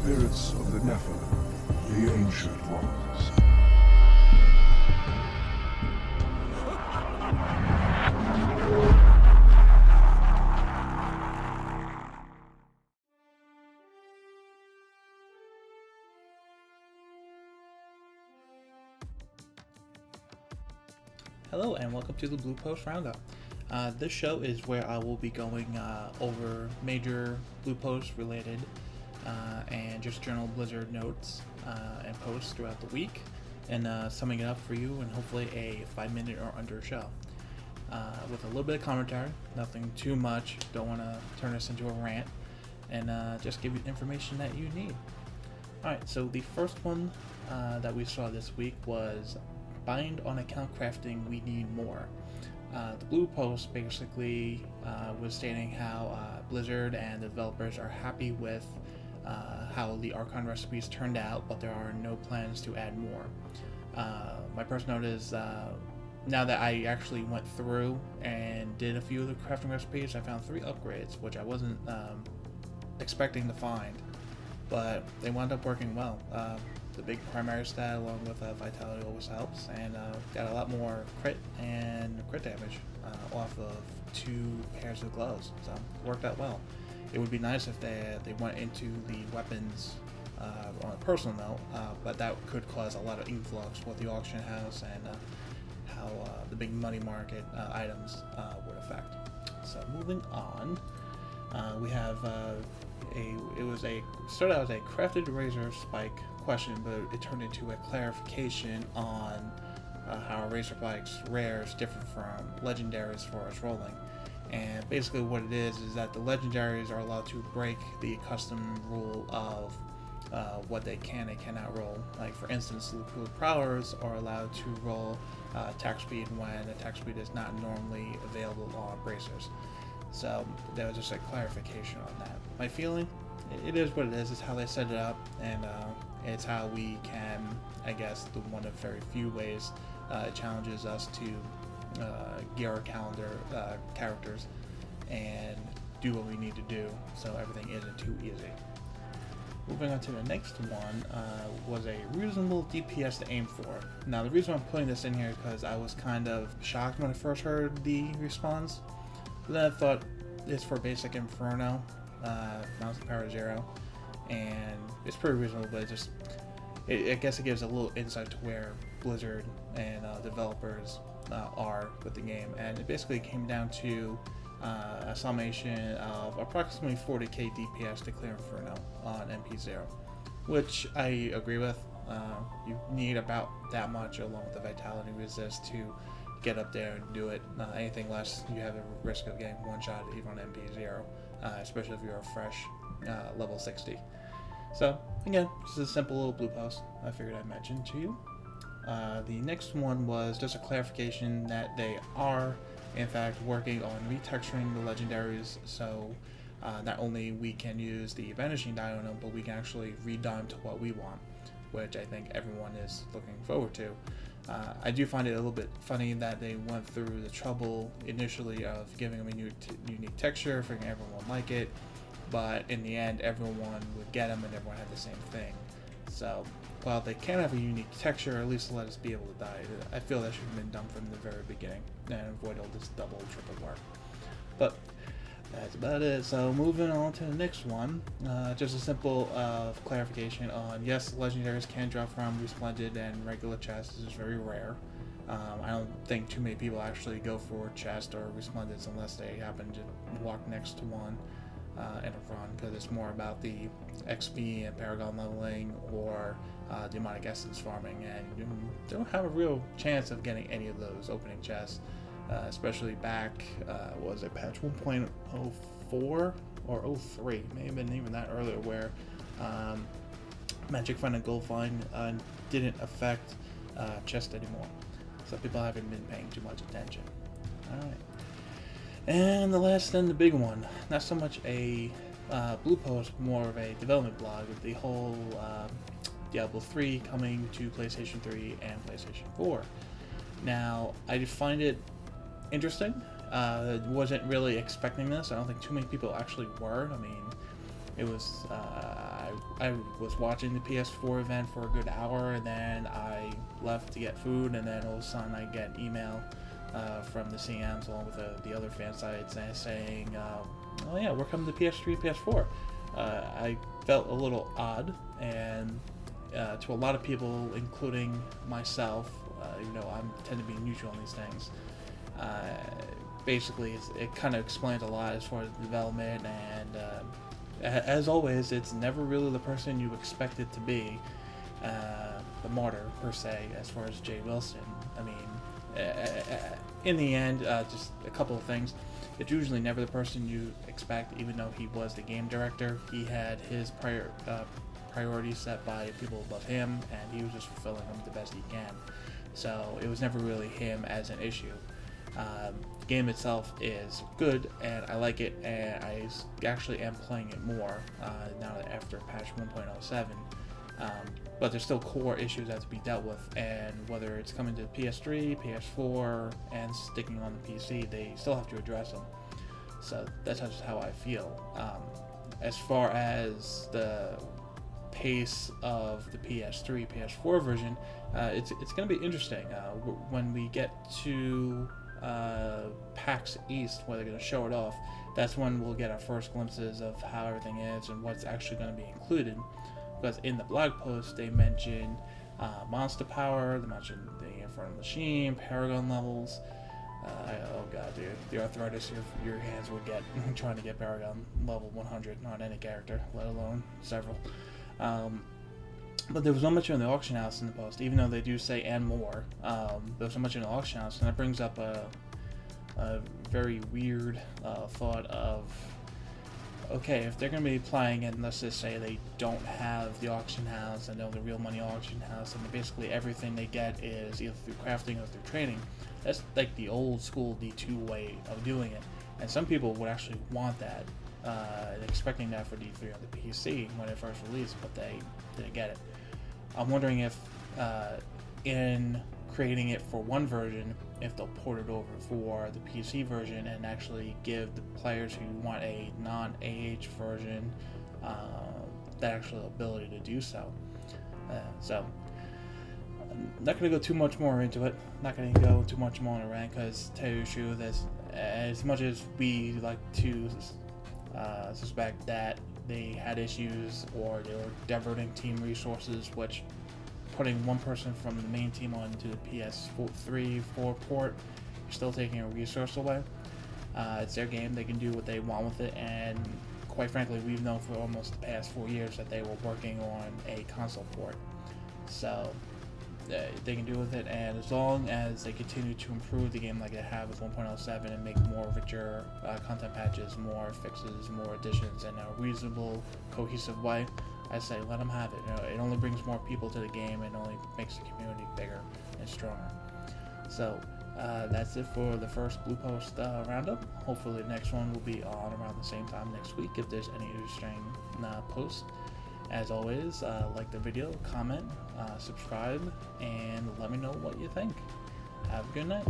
spirits of the Nephilim, the Ancient Ones. Hello and welcome to the Blue Post Roundup. This show is where I will be going over major Blue Post related and just general Blizzard notes and posts throughout the week, and summing it up for you and hopefully a 5-minute or under show with a little bit of commentary, nothing too much. Don't want to turn this into a rant, and just give you information that you need. Alright, so the first one that we saw this week was bind on account crafting, we need more. The Blue Post basically was stating how Blizzard and the developers are happy with how the Archon recipes turned out, but there are no plans to add more. My personal note is now that I actually went through and did a few of the crafting recipes, I found 3 upgrades, which I wasn't expecting to find, but they wound up working well. The big primary stat along with vitality always helps, and got a lot more crit and crit damage off of 2 pairs of gloves, so it worked out well. It would be nice if they went into the weapons on a personal note, but that could cause a lot of influx with the auction house and how the big money market items would affect. So moving on, we have it started out as a crafted razor spike question, but it turned into a clarification on how razor spikes rares differ from legendaries as far as rolling. And basically what it is that the legendaries are allowed to break the custom rule of what they can and cannot roll. Like for instance, Liquid Prowlers are allowed to roll attack speed when attack speed is not normally available on bracers. So that was just a clarification on that. My feeling, it is what it is. It's how they set it up, and it's how we can, I guess, the one of very few ways it challenges us to gear our characters and do what we need to do, so everything isn't too easy. Moving on to the next one was a reasonable DPS to aim for. Now the reason I'm putting this in here is because I was kind of shocked when I first heard the response. But then I thought it's for basic Inferno, mounts power 0, and it's pretty reasonable, but I guess it gives a little insight to where Blizzard and developers are with the game. And it basically came down to a summation of approximately 40k DPS to clear Inferno on MP0, which I agree with. You need about that much along with the Vitality Resist to get up there and do it. Anything less, you have a risk of getting one-shot even on MP0, especially if you're a fresh level 60. So again, just a simple little blue post I figured I'd mention to you. The next one was just a clarification that they are in fact working on retexturing the legendaries, so not only we can use the vanishing die on them, but we can actually redye them to what we want, which I think everyone is looking forward to. I do find it a little bit funny that they went through the trouble initially of giving them a unique texture, figuring everyone would like it, but in the end everyone would get them and everyone had the same thing. So while they can have a unique texture, at least let us be able to die. I feel that should have been done from the very beginning and avoid all this double, triple work. But that's about it. So moving on to the next one, just a simple clarification on, yes, legendaries can drop from Resplended and regular chests. This is very rare. I don't think too many people actually go for chest or Resplendeds unless they happen to walk next to one in a run, because it's more about the XP and Paragon leveling or demonic essence farming, and you don't have a real chance of getting any of those opening chests. Especially back, what was it, patch 1.04 or 03, may have been even that earlier, where Magic Find and Gold Find didn't affect chest anymore. So people haven't been paying too much attention. Alright. And the last and the big one, not so much a blue post, more of a development blog, of the whole Diablo 3 coming to PlayStation 3 and PlayStation 4. Now, I find it interesting. Wasn't really expecting this. I don't think too many people actually were. I mean, it was, I I was watching the PS4 event for a good hour, and then I left to get food, and then all of a sudden I get an email from the CMs along with the other fan sites saying, oh yeah, we're coming to PS3, PS4. I felt a little odd, and to a lot of people, including myself, I tend to be neutral on these things. Basically, it kind of explains a lot as far as development, and as always, it's never really the person you expect it to be, the martyr per se, as far as Jay Wilson. I mean, in the end, just a couple of things. It's usually never the person you expect, even though he was the game director. He had his priorities set by people above him, and he was just fulfilling them the best he can. So it was never really him as an issue. The game itself is good, and I like it, and I actually am playing it more now that after patch 1.07. But there's still core issues that have to be dealt with, and whether it's coming to PS3, PS4, and sticking on the PC, they still have to address them. So that's just how I feel. As far as the pace of the PS3, PS4 version, it's going to be interesting. When we get to PAX East, where they're going to show it off, that's when we'll get our first glimpses of how everything is and what's actually going to be included. Because in the blog post, they mention monster power, they mention the Infernal Machine, Paragon levels. Oh god, dude, the arthritis your hands will get trying to get Paragon level 100 on any character, let alone several. But there was not much in the auction house in the post, even though they do say and more. There was so much in the auction house, and that brings up a very weird thought of, okay, if they're going to be playing it, and let's just say they don't have the auction house and the real money auction house, and basically everything they get is either through crafting or through trading. That's like the old school D2 way of doing it, and some people would actually want that, expecting that for D3 on the PC when it first released, but they didn't get it. I'm wondering if in creating it for one version, if they'll port it over for the PC version and actually give the players who want a non-AH version that actual ability to do so. So I'm not going to go too much more into it. Not going to go too much more on a rant, because to tell you the truth, as much as we like to suspect that they had issues or they were diverting team resources, which putting one person from the main team onto the PS4 port, you're still taking a resource away. It's their game, they can do what they want with it, and quite frankly, we've known for almost the past 4 years that they were working on a console port. So they can do with it, and as long as they continue to improve the game like they have with 1.07 and make more richer content patches, more fixes, more additions in a reasonable, cohesive way, I say let them have it. It only brings more people to the game and only makes the community bigger and stronger. So that's it for the first Blue Post roundup. Hopefully the next one will be on around the same time next week if there's any interesting posts. As always, like the video, comment, subscribe, and let me know what you think. Have a good night.